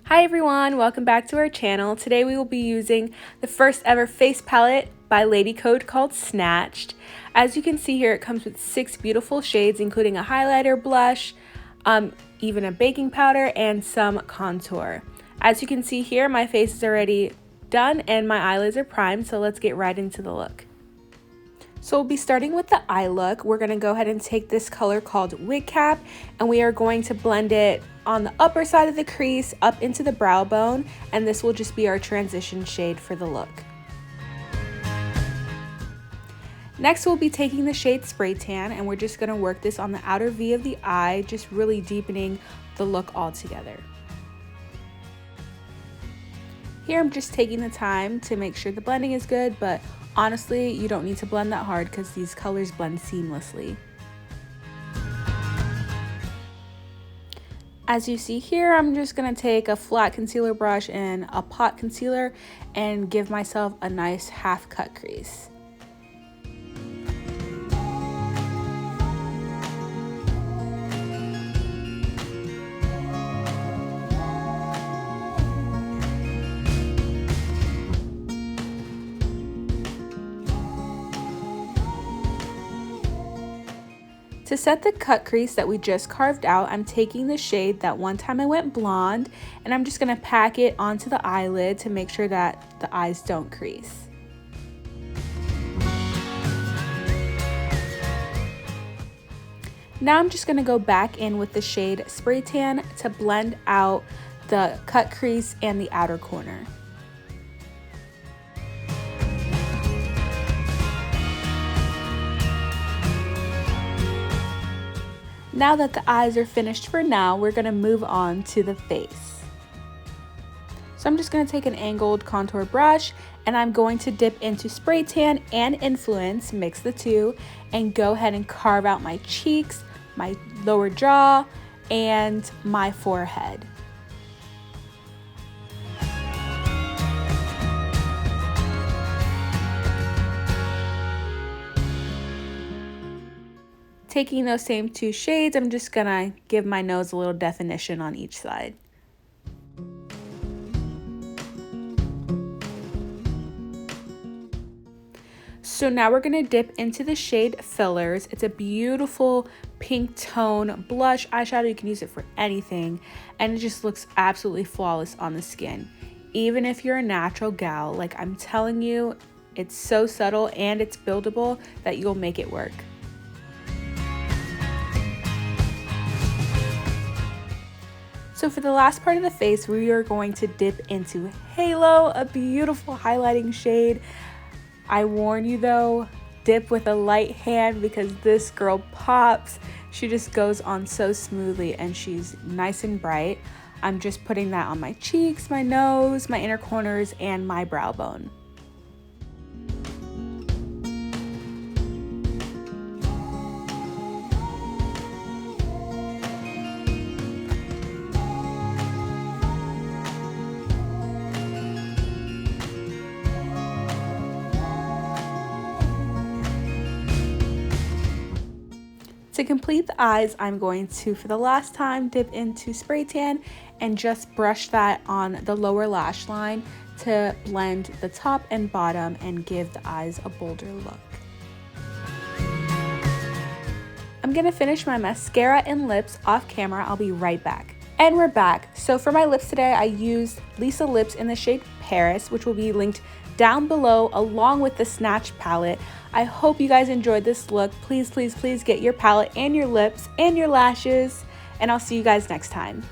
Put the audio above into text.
Hi everyone, welcome back to our channel. Today we will be using the first ever face palette by LadyCode called Snatched. As you can see here, it comes with 6 beautiful shades, including a highlighter, blush, even a baking powder, and some contour. As you can see here, my face is already done and my eyelids are primed, so let's get right into the look. So we'll be starting with the eye look. We're going to go ahead and take this color called Wig Cap, and we are going to blend it on the upper side of the crease up into the brow bone, and this will just be our transition shade for the look. Next, we'll be taking the shade Spray Tan, and we're just going to work this on the outer V of the eye, just really deepening the look all together. Here I'm just taking the time to make sure the blending is good, but honestly, you don't need to blend that hard because these colors blend seamlessly. As you see here, I'm just going to take a flat concealer brush and a pot concealer and give myself a nice half cut crease. To set the cut crease that we just carved out, I'm taking the shade that one time I went blonde, and I'm just going to pack it onto the eyelid to make sure that the eyes don't crease. Now I'm just going to go back in with the shade Spray Tan to blend out the cut crease and the outer corner. Now that the eyes are finished for now, we're going to move on to the face. So I'm just going to take an angled contour brush, and I'm going to dip into Spray Tan and Influence, mix the two, and go ahead and carve out my cheeks, my lower jaw, and my forehead. Taking those same 2 shades, I'm just gonna give my nose a little definition on each side. So now we're gonna dip into the shade Fillers. It's a beautiful pink tone blush eyeshadow. You can use it for anything, and it just looks absolutely flawless on the skin. Even if you're a natural gal, like I'm telling you, it's so subtle and it's buildable that you'll make it work. So for the last part of the face, we are going to dip into Halo, a beautiful highlighting shade. I warn you though, dip with a light hand because this girl pops. She just goes on so smoothly and she's nice and bright. I'm just putting that on my cheeks, my nose, my inner corners, and my brow bone. To complete the eyes, I'm going to, for the last time, dip into Spray Tan and just brush that on the lower lash line to blend the top and bottom and give the eyes a bolder look. I'm going to finish my mascara and lips off camera. I'll be right back. And we're back. So for my lips today, I used Lisa Lips in the shade Paris, which will be linked down below along with the Snatch palette. I hope you guys enjoyed this look. Please, please, please get your palette and your lips and your lashes, and I'll see you guys next time.